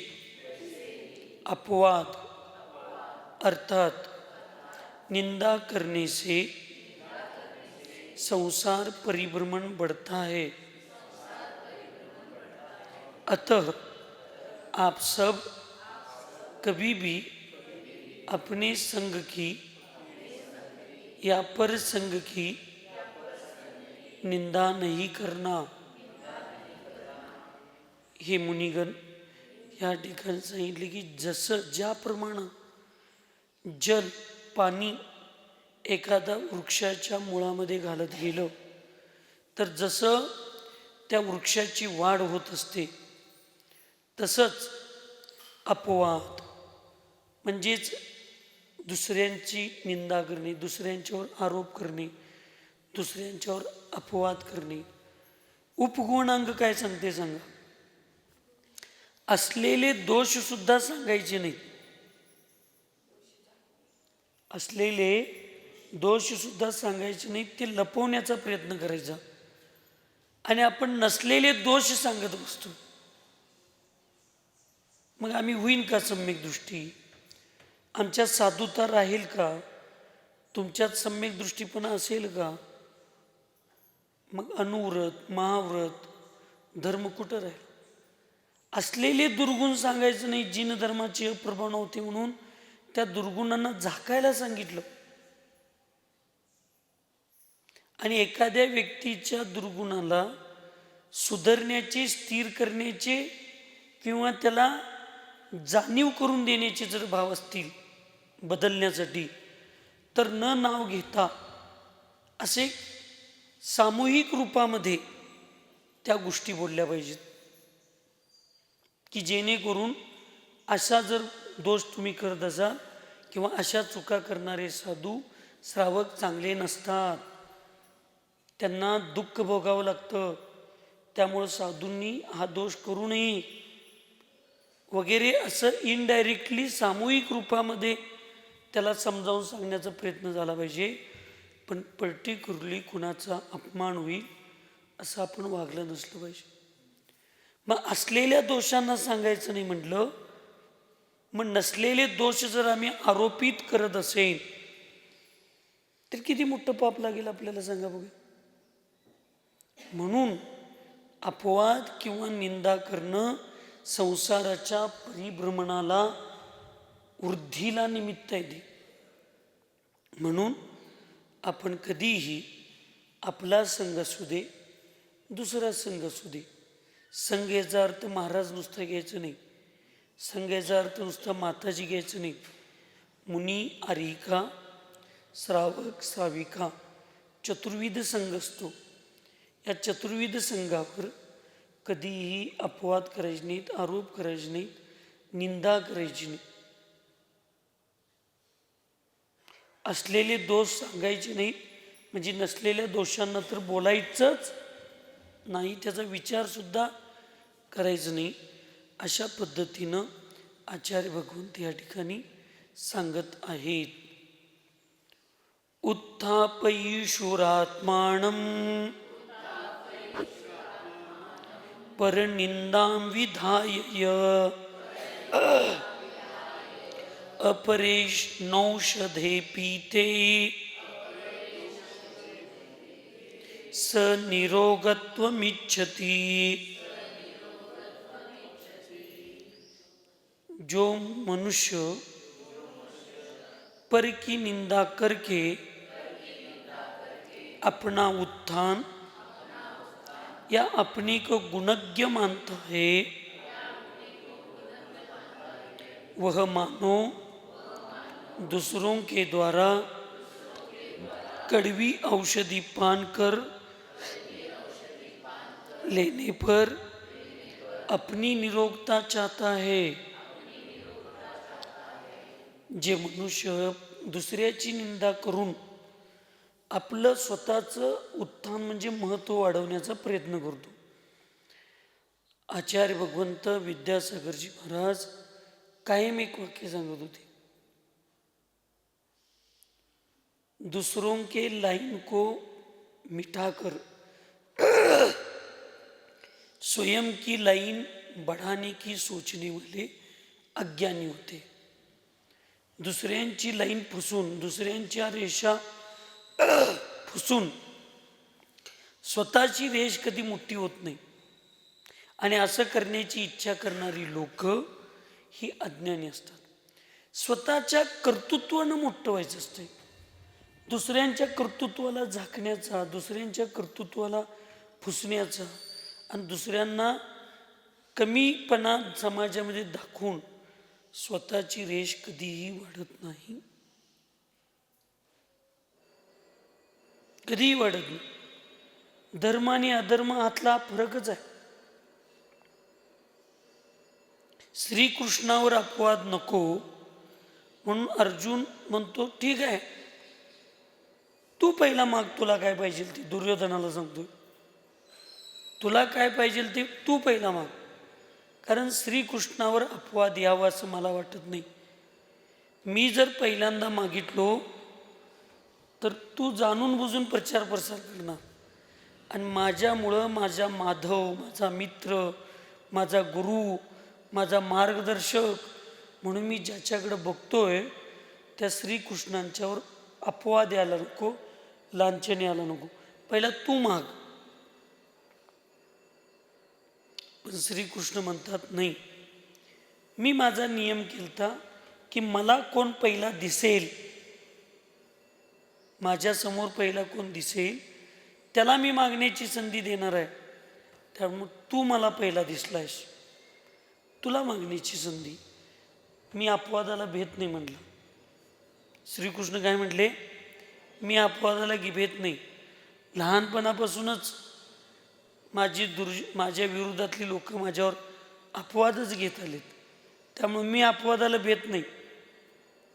अपवाद अर्थात निंदा करने से संसार परिभ्रमण बढ़ता है. अतः आप सब कभी भी अपने संग की या पर संग की निंदा नहीं करना. हे मुनिगण, या ठिकाणी सांगितले की जसं ज्याप्रमाणे जल, पाणी एखादा वृक्षाच्या मुळामध्ये घालत गेलं तर जसं त्या वृक्षाची वाढ होत असते, तसंच अपवाद म्हणजेच दुसऱ्यांची निंदा करणे, दुसऱ्यांच्यावर आरोप करणे, दुसऱ्यांच्यावर अपवाद करणे. उपगुणांक काय सांगते सांगा? असलेले दोष सुद्धा सांगायचे नाहीत. असलेले दोष सुद्धा सांगायचे नाहीत, ते लपवण्याचा प्रयत्न करायचा. आणि आपण नसलेले दोष सांगत बसतो. मग आम्ही होईन का सम्यक दृष्टी? आमच्यात साधुता राहील का? तुमच्यात सम्यक दृष्टीपणा असेल का? मग अनुव्रत, महाव्रत, धर्म कुठं राहील? असलेले दुर्गुण सांगायचं नाही. जिन धर्माची अप्रभाव होते म्हणून त्या दुर्गुणांना झाकायला सांगितलं. आणि एखाद्या व्यक्तीच्या दुर्गुणाला सुधारण्याचे, स्थिर करण्याचे किंवा त्याला जाणीव करून देण्याचे जर भाव असतील बदलण्यासाठी, तर न नाव घेता असे सामूहिक रूपामध्ये त्या गोष्टी बोलल्या पाहिजेत, की जेणेकरून असा जर दोष तुम्ही करत असाल किंवा अशा चुका करणारे साधू श्रावक चांगले नसतात, त्यांना दुःख भोगावं लागतं, त्यामुळं साधूंनी हा दोष करू नये वगैरे असं इनडायरेक्टली सामूहिक रूपामध्ये त्याला समजावून सांगण्याचा प्रयत्न झाला पाहिजे. पण पर्टिक्युलरली कुणाचा अपमान होईल असं आपण वागलं नसलं पाहिजे. मग असलेल्या दोषांना सांगायचं नाही म्हटलं, मग नसलेले दोष जर आम्ही आरोपित करत असेल तर किती मोठं पाप लागेल आपल्याला सांगा बघा. म्हणून अपवाद किंवा निंदा करणं संसाराच्या परिभ्रमणाला, वृद्धीला निमित्त आहे. म्हणून आपण कधीही आपला संघ असू दे, दुसरा संघ असू दे, संघ याचा अर्थ महाराज नुसतं घ्यायचं नाही, संघ याचा अर्थ नुसतं माताजी घ्यायचं नाही. मुनी, आर्यिका, श्रावक, श्राविका चतुर्विध संघ असतो. या चतुर्विध संघावर कधीही अपवाद करायचे नाहीत, आरोप करायचे नाहीत, निंदा करायची नाही, असलेले दोष सांगायचे नाहीत. म्हणजे नसलेल्या दोषांना तर बोलायचंच नाही, त्याचा विचारसुद्धा करायचं नाही. अशा पद्धतीनं आचार्य भगवंत या ठिकाणी सांगत आहेत. उत्थापयिषुरात्मानं परनिंदां विधाय अपरेष्णौषधे पीते स निरोगत्वमिच्छति. जो मनुष्य पर की निंदा करके अपना उत्थान या अपने को गुणज्ञ मानता है, वह मानो दूसरों के द्वारा कड़वी औषधि पान कर लेने पर अपनी निरोगता चाहता है. जे मनुष्य दुसऱ्याची निंदा करून आपलं स्वतःचं उत्थान म्हणजे महत्त्व वाढवण्याचा प्रयत्न करतो. आचार्य भगवंत विद्यासागरजी महाराज कायम एक वाक्य सांगत होते, दूसरों के लाइन को मिटाकर स्वयं की लाइन बढ़ाने की सोचने वाले अज्ञानी होते. दुसऱ्यांची लाईन फुसून, दुसऱ्यांच्या रेषा फुसून स्वतःची रेष कधी मोठी होत नाही. आणि असं करण्याची इच्छा करणारी लोक ही अज्ञानी असतात. स्वतःच्या कर्तृत्वानं मोठं व्हायचं असतं, दुसऱ्यांच्या कर्तृत्वाला झाकण्याचा, दुसऱ्यांच्या कर्तृत्वाला फुसण्याचा आणि दुसऱ्यांना कमीपणा समाजामध्ये दाखवून स्वतःची रेष कधीही वाढत नाही, कधीही वाढत नाही. धर्म आणि अधर्म हातला फरकच आहे. श्रीकृष्णावर अपवाद नको म्हणून अर्जुन म्हणतो, ठीक आहे तू पहिला माग, तुला काय पाहिजे ते. दुर्योधनाला सांगतोय, तुला काय पाहिजे ते तू पहिला माग. कारण श्रीकृष्णावर अपवाद यावा असं मला वाटत नाही. मी जर पहिल्यांदा मागितलो तर तू जाणून बुजून प्रचार प्रसार करणार आणि माझ्यामुळं माझा माधव, माझा मित्र, माझा गुरु, माझा मार्गदर्शक म्हणून मी ज्याच्याकडे बघतोय त्या श्रीकृष्णांच्यावर अपवाद यायला नको, लांछन यायला नको. पहिला तू माग. पण श्रीकृष्ण म्हणतात, नाही, मी माझा नियम केलता की मला कोण पहिला दिसेल, माझ्यासमोर पहिला कोण दिसेल त्याला मी मागण्याची संधी देणार आहे. त्यामुळे तू मला पहिला दिसलायस, तुला मागण्याची संधी. मी अपवादाला भेद नाही म्हणलं. श्रीकृष्ण काय म्हटले? मी अपवादाला भेद नाही. लहानपणापासूनच माझ्या विरोधातली लोक माझ्यावर अपवादच घेत आलेत. त्यामुळे मी अपवादाला भेद नाही.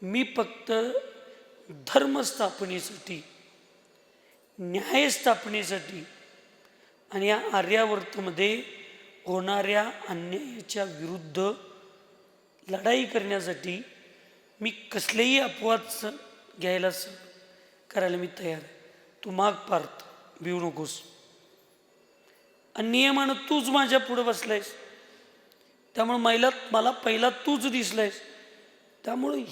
मी फक्त धर्मस्थापनेसाठी, न्याय स्थापनेसाठी आणि या आर्यावर्तमध्ये होणाऱ्या अन्यायाच्या विरुद्ध लढाई करण्यासाठी मी कसलेही अपवाद करायला मी तयार आहे. तू माग पार्थ, भिवू नकोस. आणि नियमानं तूच माझ्या पुढं बसलायस, त्यामुळे मला पहिला तूच दिसलायस. त्यामुळं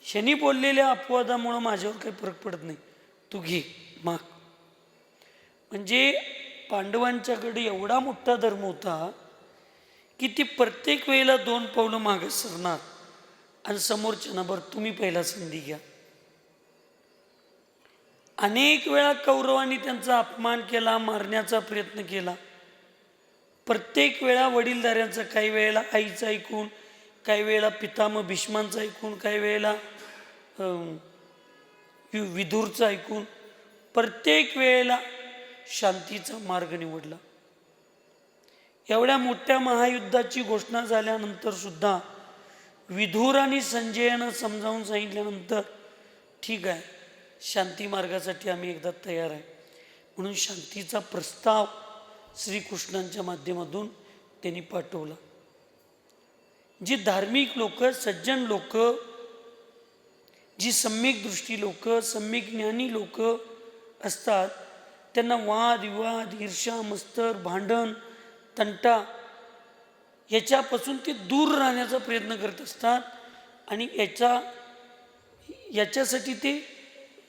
शनी बोललेल्या अपवादामुळं माझ्यावर काही फरक पडत नाही. तू घे, माग. म्हणजे पांडवांच्याकडे एवढा मोठा धर्म होता की ती प्रत्येक वेळेला 2 पावलं मागे सरणार आणि समोरच्या बरं तुम्ही पहिला संधी घ्या. अनेक वेळा कौरवांनी त्यांचा अपमान केला, मारण्याचा प्रयत्न केला. प्रत्येक वेळा वडीलधाऱ्यांचा, काही वेळेला आईचं ऐकून, काही वेळेला पितामह भीष्मांचं ऐकून, काही वेळेला विदुरचं ऐकून, प्रत्येक वेळेला शांतीचा मार्ग निवडला. एवढ्या मोठ्या महायुद्धाची घोषणा झाल्यानंतर सुद्धा विदुर आणि संजयानं समजावून सांगितल्यानंतर ठीक आहे, शांती मार्गासाठी आम्ही एकदा तयार आहे म्हणून शांतीचा प्रस्ताव श्रीकृष्णांच्या माध्यमातून त्यांनी पाठवला. जी धार्मिक लोक, सज्जन लोक, जी सम्यक दृष्टी लोक, सम्यक ज्ञानी लोक असतात, त्यांना वाद विवाद, ईर्ष्या, मत्सर, भांडण, तंटा याच्यापासून ते दूर राहण्याचा प्रयत्न करत असतात. आणि याच्यासाठी ते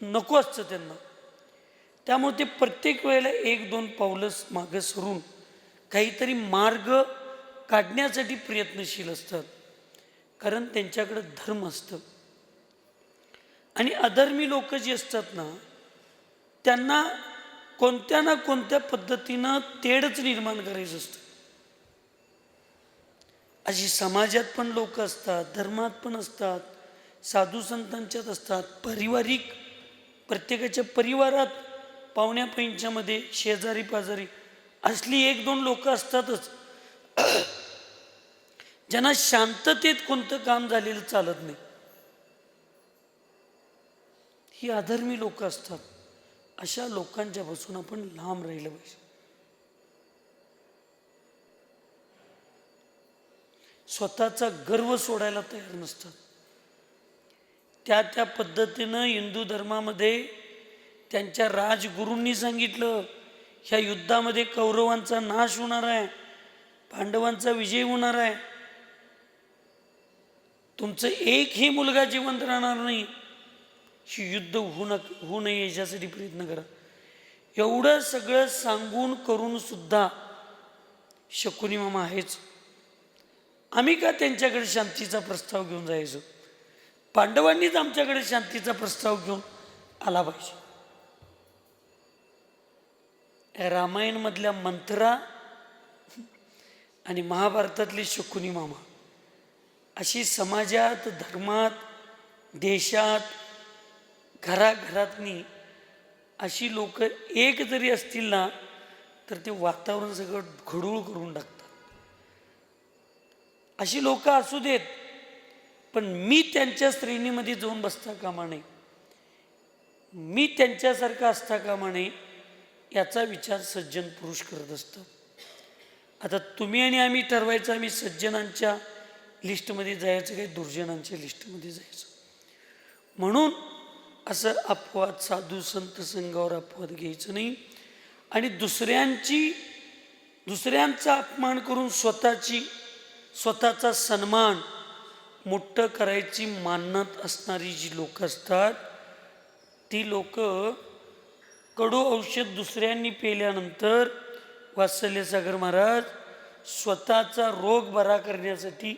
नको असतं त्यांना. त्यामुळे ते प्रत्येक वेळेला 1-2 पावलं मागं सरून काहीतरी मार्ग काढण्यासाठी प्रयत्नशील असतात. कारण त्यांच्याकडं धर्म असतं. आणि अधर्मी लोक जी असतात ना, त्यांना कोणत्या ना कोणत्या पद्धतीनं तेढच निर्माण करायचं असतं. अशी समाजात पण लोक असतात, धर्मात पण असतात, साधू संतांच्यात असतात, पारिवारिक प्रत्येकाच्या परिवारात, पाहुण्या पैंच्यामध्ये, शेजारी पाजारी असली 1-2 लोक असतातच ज्यांना शांततेत कोणतं काम झालेलं चालत नाही. ही अधर्मी लोक असतात. अशा लोकांच्यापासून आपण लांब राहिलं पाहिजे. स्वतःचा गर्व सोडायला तयार नसतात. त्या पद्धतीनं हिंदू धर्मामध्ये त्यांच्या राजगुरूंनी सांगितलं, ह्या युद्धामध्ये कौरवांचा नाश होणार आहे, पांडवांचा विजय होणार आहे, तुमचं एकही मुलगा जिवंत राहणार नाही, ही युद्ध होऊ नये याच्यासाठी प्रयत्न करा. एवढं सगळं सांगून करून सुद्धा शकुनी मामा आहेच. आम्ही का त्यांच्याकडे शांतीचा प्रस्ताव घेऊन जायचो? पांडवांनीच आमच्याकडे शांतीचा प्रस्ताव घेऊन आला पाहिजे. रामायणमधल्या मंथरा आणि महाभारतातले शकुनी मामा अशी समाजात, धर्मात, देशात, घराघरातनी अशी लोक एक जरी असतील ना, तर ते वातावरण सगळं घडूळ करून टाकतात. अशी लोक असू देत, पण मी त्यांच्या श्रेणीमध्ये जाऊन बसता कामा नये, मी त्यांच्यासारखा असता कामा नये, याचा विचार सज्जन पुरुष करत असतात. आता तुम्ही आणि आम्ही ठरवायचं, आम्ही सज्जनांच्या लिस्टमध्ये जायचं काय दुर्जनांच्या लिस्टमध्ये जायचं. म्हणून असं अपवाद, साधू संत संघावर अपवाद घ्यायचं नाही. आणि दुसऱ्यांचा अपमान करून स्वतःचा सन्मान मोठं करायची मानत असणारी जी लोक असतात, ती लोक कडू औषध दुसऱ्यांनी पेल्यानंतर वात्सल्यसागर महाराज स्वतःचा रोग बरा करण्यासाठी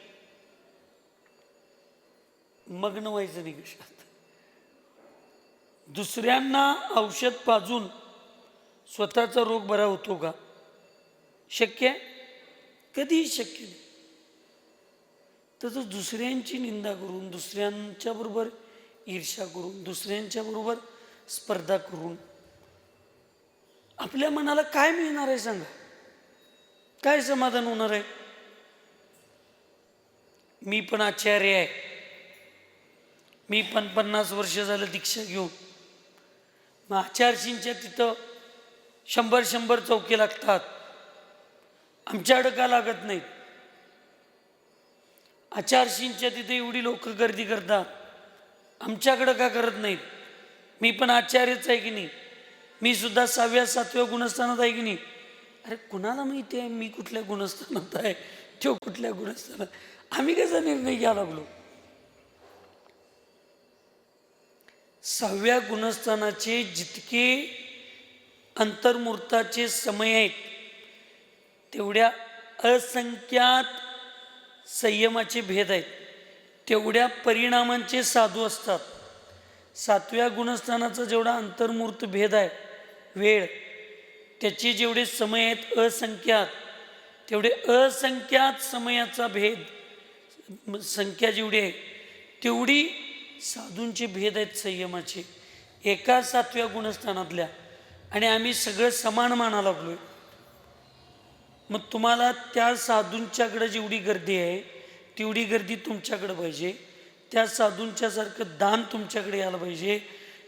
मग्न व्हायचं नाही कशात. दुसऱ्यांना औषध पाजून स्वतःचा रोग बरा होतो का? शक्य आहे? कधीही शक्य नाही. तर दुसऱ्यांची निंदा करून, दुसऱ्यांच्या बरोबर ईर्ष्या करून, दुसऱ्यांच्या बरोबर स्पर्धा करून आपल्या मनाला काय मिळणार आहे सांगा? काय समाधान होणार आहे? मी पण आचार्य आहे, मी पण 50 वर्ष झालं दीक्षा घेऊन, मग आचार्यशींच्या तिथं 100 चौकी लागतात, आमच्याकडं का लागत नाहीत? आचार्यशींच्या तिथे एवढी लोक गर्दी करतात, आमच्याकडं का करत नाहीत? मी पण आचार्यच आहे की नाही, मी सुद्धा 6व्या 7व्या गुणस्थानात आहे की नाही? अरे कुणाला माहिती आहे मी कुठल्या गुणस्थानात आहे, तो कुठल्या गुणस्थानात? आम्ही कसा निर्णय घ्यायला लागलो? 6व्या गुणस्थानाचे जितके अंतर्मूर्ताचे समय आहेत तेवढ्या असंख्यात संयमाचे भेद आहेत, तेवढ्या परिणामांचे साधू असतात. 7व्या गुणस्थानाचा जेवढा अंतर्मूर्त भेद आहे वेळ, त्याचे जेवढे समय आहेत असंख्यात, तेवढे असंख्यात समयाचा भेद संख्या जेवढी आहे तेवढी साधूंचे भेद आहेत संयमाचे एका 7व्या गुणस्थानातल्या. आणि आम्ही सगळं समान मानायला लागलोय. मग तुम्हाला त्या साधूंच्याकडे जेवढी गर्दी आहे तेवढी गर्दी तुमच्याकडे पाहिजे, त्या साधूंच्यासारखं दान तुमच्याकडे यायला पाहिजे,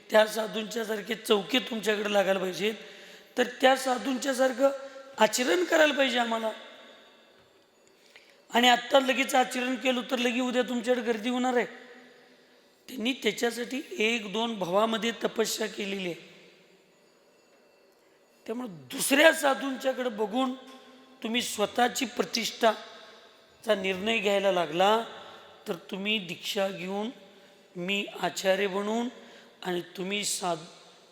त्या साधूंच्यासारखे चौकी तुमच्याकडे लागायला पाहिजेत, तर त्या साधूंच्यासारखं आचरण करायला पाहिजे आम्हाला. आणि आत्ता लगेच आचरण केलं तर लगेच उद्या तुमच्याकडे गर्दी होणार आहे? त्यांनी त्याच्यासाठी 1-2 भावामध्ये तपस्या केलेली आहे. त्यामुळे दुसऱ्या साधूंच्याकडे बघून तुम्ही स्वतःची प्रतिष्ठाचा निर्णय घ्यायला लागला तर तुम्ही दीक्षा घेऊन मी आचार्य बनून आणि तुम्ही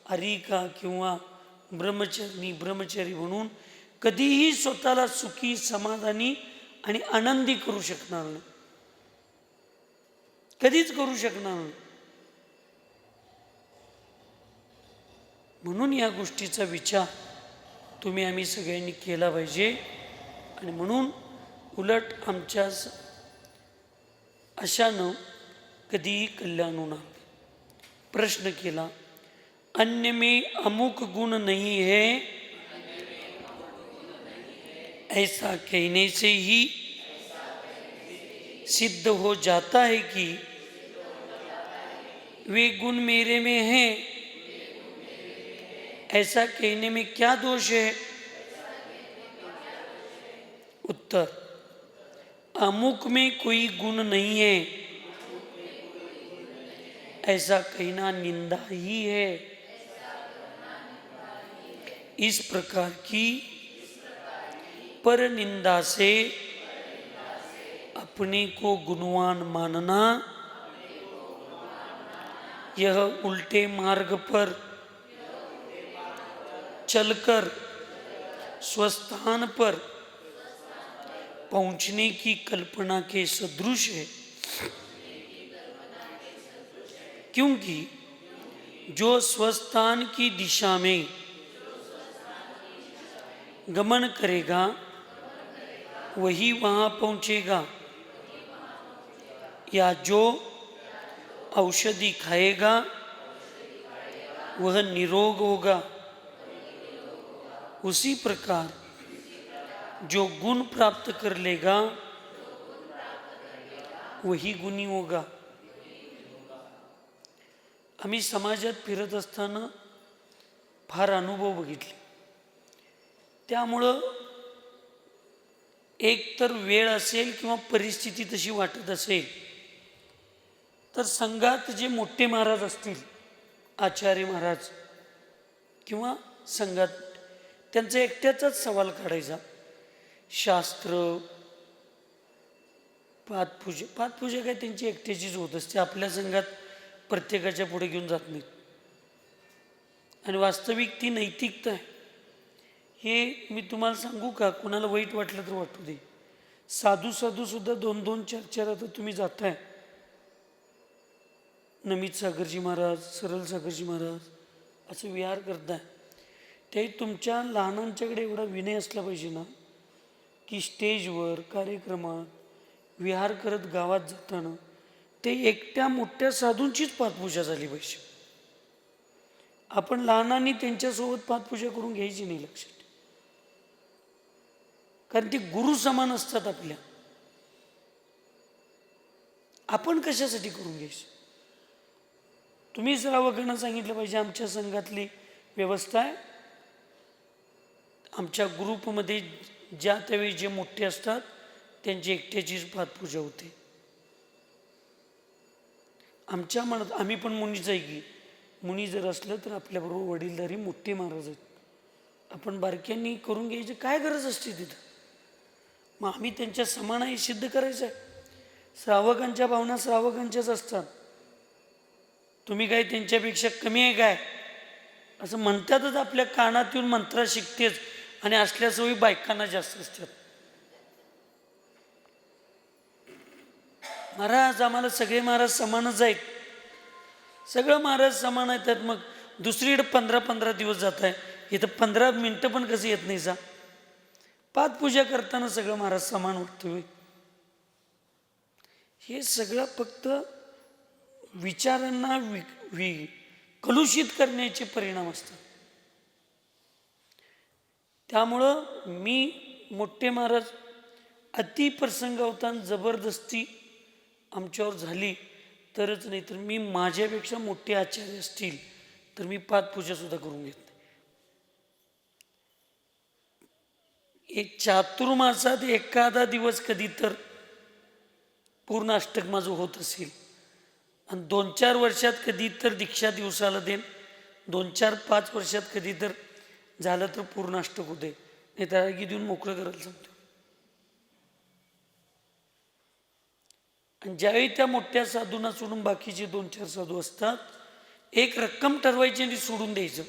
अरिका किंवा ब्रह्मचारी म्हणून कधीही स्वतःला सुखी, समाधानी आणि आनंदी करू शकणार नाही, कधीच करू शकणार नाही. म्हणून या गोष्टीचा विचार तुम्ही आम्ही सगळ्यांनी केला पाहिजे. आणि म्हणून उलट आमच्या अशानं कधीही कल्याण होणार. प्रश्न केला, अन्य में अमुक गुण नहीं है, ऐसा कहने से ही सिद्ध हो जाता है कि वे गुण मेरे में हैं, ऐसा कहने में क्या दोष है? उत्तर, अमुक में कोई गुण नहीं है ऐसा कहना निंदा ही है. इस प्रकार की पर निंदा से अपने को गुणवान मानना यह उल्टे मार्ग पर चलकर स्वस्थान पर पहुंचने की कल्पना के सदृश है. क्योंकि जो स्वस्थान की दिशा में गमन करेगा वही वहाँ पहुँचेगा, या जो औषधि खाएगा वह निरोग होगा. उसी प्रकार जो गुण प्राप्त कर लेगा वही गुणी होगा. आम्ही समाजात फिरत असताना फार अनुभव बघितले. त्यामुळं एक तर वेळ असेल किंवा परिस्थिती तशी वाटत असेल तर संघात जे मोठे महाराज असतील, आचार्य महाराज किंवा संघात, त्यांचा एकट्याचाच सवाल काढायचा. शास्त्र, पादपूजा काय त्यांची एकट्याचीच होत असते, आपल्या संघात प्रत्येकाच्या पुढे घेऊन जात नाहीत. आणि वास्तविक ती नैतिकता आहे. हे मी तुम्हाला सांगू का, कुणाला वाईट वाटलं तर वाटू दे, साधू सुद्धा 2-2, 4-4 आता तुम्ही जाताय. नमित सागरजी महाराज, सरल सागरजी महाराज असं विहार करताय, ते तुमच्या लहानांच्याकडे एवढा विनय असला पाहिजे ना की स्टेजवर कार्यक्रमात विहार करत गावात जाताना ते एकट्या मोठ्या साधूंचीच पादपूजा झाली पाहिजे. आपण लहानांनी त्यांच्यासोबत पादपूजा करून घ्यायची नाही, लक्षात. कारण ते गुरु समान असतात आपल्या. आपण कशासाठी करून घ्यायचं? तुम्ही श्रावकांना सांगितलं पाहिजे आमच्या संघातली व्यवस्था आहे, आमच्या ग्रुपमध्ये ज्या त्यावेळी जे मोठे असतात त्यांची एकट्याचीच पादपूजा होते. आमच्या मनात आम्ही पण मुनीच आहे की, मुनी जर असलं तर आपल्याबरोबर वडीलधारी मोठे महाराज आहेत, आपण बारक्यांनी करून घ्यायची काय गरज असते तिथं? मग आम्ही त्यांच्या समान आहे सिद्ध करायचं आहे. श्रावकांच्या भावना श्रावकांच्याच असतात. तुम्ही काय त्यांच्यापेक्षा कमी आहे काय असं म्हणतातच, आपल्या कानात येऊन मंत्र शिकतेच. आणि असल्या सवयी बायकांना जास्त असतात. महाराज आम्हाला सगळे महाराज समानच आहेत, सगळं महाराज समान आहेत. मग दुसरीकडे 15-15 दिवस जात आहे, इथं 15 मिनटं पण कसं येत नाही जा? पादपूजा करताना सगळं महाराज समान वाटतोय. हे सगळं फक्त विचारांना कलुषित करण्याचे परिणाम असतात. त्यामुळं मी मोठे महाराज अति प्रसंगावतान जबरदस्ती आमच्यावर झाली तरच, नाही तर मी माझ्यापेक्षा मोठे आचार्य असतील तर मी पादपूजा सुद्धा करून घेत नाही. एक चातुर्मासात एखादा दिवस कधी तर पूर्ण अष्टक माझं होत असेल, आणि 2-4 वर्षात कधी तर दीक्षा दिवसाला देन, 2-4-5 वर्षात कधी तर झालं तर पूर्ण अष्टक होते, नाही तर की देऊन मोकळं करायला सांगतो. आणि ज्यावेळी त्या मोठ्या साधूंना सोडून बाकीचे 2-4 साधू असतात, एक रक्कम ठरवायची आणि सोडून द्यायचं.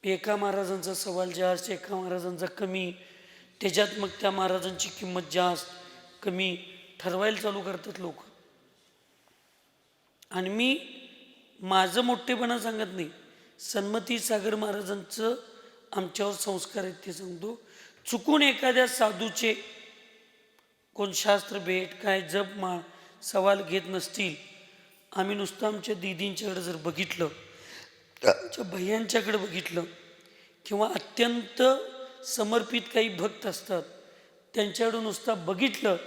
एका महाराजांचा सवाल जास्त, एका महाराजांचा कमी, त्याच्यात मग त्या महाराजांची किंमत जास्त कमी ठरवायला चालू करतात लोक. आणि मी माझं मोठेपणा सांगत नाही, सन्मती सागर महाराजांचं आमच्यावर संस्कार आहेत ते सांगतो. चुकून एखाद्या साधूचे कोण शास्त्र भेट काय जप माळ सवाल घेत नसतील, आम्ही नुसतं आमच्या दीदींच्याकडे जर बघितलं, आमच्या भैयांच्याकडे बघितलं, किंवा अत्यंत समर्पित काही भक्त असतात त्यांच्याकडे नुसता बघितलं,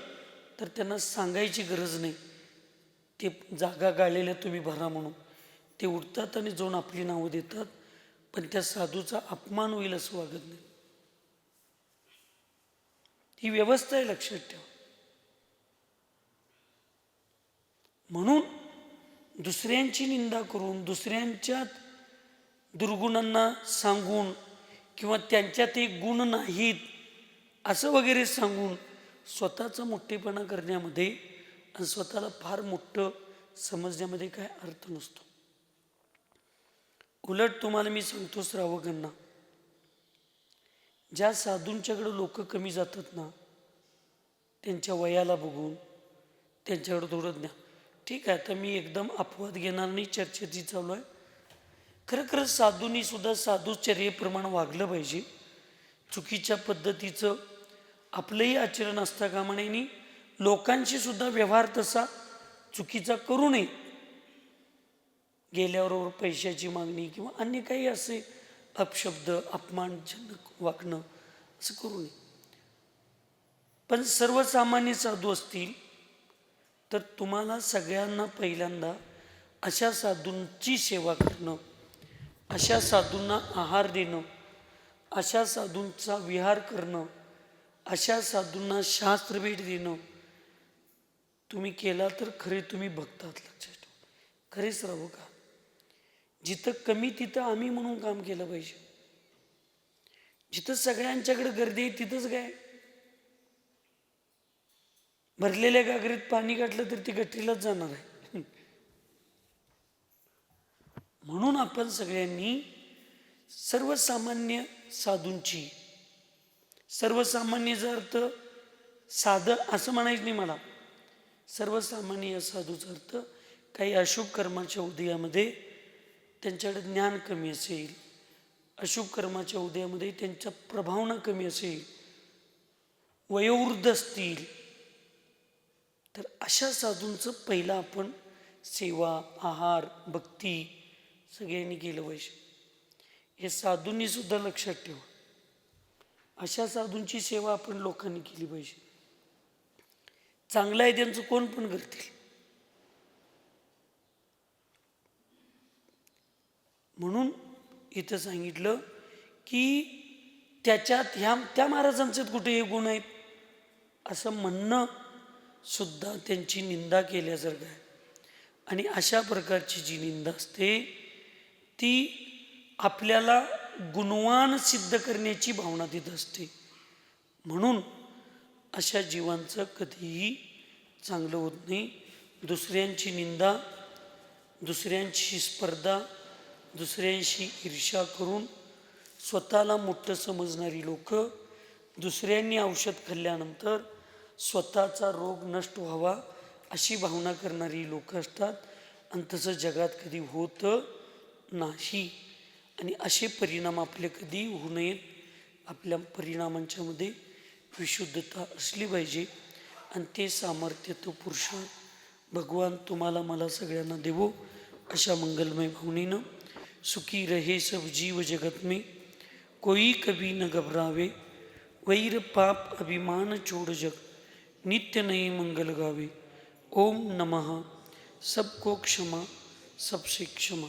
तर त्यांना सांगायची गरज नाही, ते जागा गाळलेल्या तुम्ही भरा म्हणून. ते उठतात आणि जाऊन आपली नावं देतात, पण त्या साधूचा अपमान होईल असं वागत नाही. ही व्यवस्था आहे, लक्षात ठेवा. म्हणून दुसऱ्यांची निंदा करून, दुसऱ्यांच्या दुर्गुणांना सांगून, किंवा त्यांच्यात एक गुण नाहीत असं वगैरे सांगून स्वतःचा मोठेपणा करण्यामध्ये आणि स्वतःला फार मोठं समजण्यामध्ये काय अर्थ नसतो. उलट तुम्हाला मी सांगतो श्रावकांना, ज्या साधूंच्याकडे लोक कमी जातात ना, त्यांच्या वयाला बघून त्यांच्याकडे थोडं ज्ञान. ठीक आहे, आता मी एकदम अपवाद घेणार नाही, चर्चेची चालू आहे. खरं साधूंनी सुद्धा साधुचर्येप्रमाणे वागलं पाहिजे. चुकीच्या पद्धतीचं आपलंही आचरण असता कामा नये, लोकांशी सुद्धा व्यवहार तसा चुकीचा करू नये. गेल्याबरोबर पैशाची मागणी किंवा अन्य काही असे अपशब्द अपमानजनक वागणं असं करू नये. पण सर्वसामान्य साधू असतील तर तुम्हाला सगळ्यांना पहिल्यांदा अशा साधूंची सेवा करणं, अशा साधूंना आहार देणं, अशा साधूंचा विहार करणं, अशा साधूंना शास्त्रभेट देणं तुम्ही केला तर खरे तुम्ही भक्त आहात, लक्षात ठेवा. खरेच राहू का? जिथं कमी तिथं आम्ही म्हणून काम केलं पाहिजे. जिथं सगळ्यांच्याकडे गर्दी आहे तिथंच काय, भरलेल्या गागरीत पाणी काढलं तर ती गटरीलाच जाणार आहे. म्हणून आपण सगळ्यांनी सर्वसामान्य साधूंची, सर्वसामान्यचा अर्थ साधं असं म्हणायचं नाही मला, सर्वसामान्य या साधूचा अर्थ काही अशुभ कर्माच्या उदयामध्ये त्यांच्याकडे ज्ञान कमी असेल, अशुभ कर्माच्या उदयामध्ये त्यांच्या प्रभावना कमी असेल, वयोवृद्ध असतील, तर अशा साधूंचं पहिलं आपण सेवा, आहार, भक्ती सगळ्यांनी केलं पाहिजे. हे साधूंनी सुद्धा लक्षात ठेवा. अशा साधूंची सेवा आपण लोकांनी केली पाहिजे. चांगलं आहे त्यांचं कोण पण करतील. म्हणून इथं सांगितलं की त्याच्यात त्या महाराजांच्यात कुठे हे गुण आहेत असं म्हणणं सुद्धा त्यांची निंदा केल्यासारखं आहे. आणि अशा प्रकारची जी निंदा असते ती आपल्याला गुणवान सिद्ध करण्याची भावना तिथं असते. म्हणून अशा जीवांचं कधीही चांगलं होत नाही. दुसऱ्यांची निंदा, दुसऱ्यांची स्पर्धा, दुसऱ्यांशी ईर्ष्या करून स्वतःला मोठं समजणारी लोक, दुसऱ्यांनी औषध खाल्ल्यानंतर स्वतःचा रोग नष्ट व्हावा अशी भावना करणारी लोक असतात. आणि तसं जगात कधी होतं नाही. आणि असे परिणाम आपले कधी होऊ नयेत. आपल्या परिणामांच्या मध्ये विशुद्धता असली पाहिजे. आणि ते सामर्थ्य, तो पुरुषार्थ भगवान तुम्हाला मला सगळ्यांना देवो. अशा मंगलमय भावनेनं सुखी रहे सब जीव जगत में, कोई कभी न घबरावे, वैर पाप अभिमान छोड़ जग, नित्य नए मंगल गावे. ओम नमः. सबको क्षमा, सबसे क्षमा.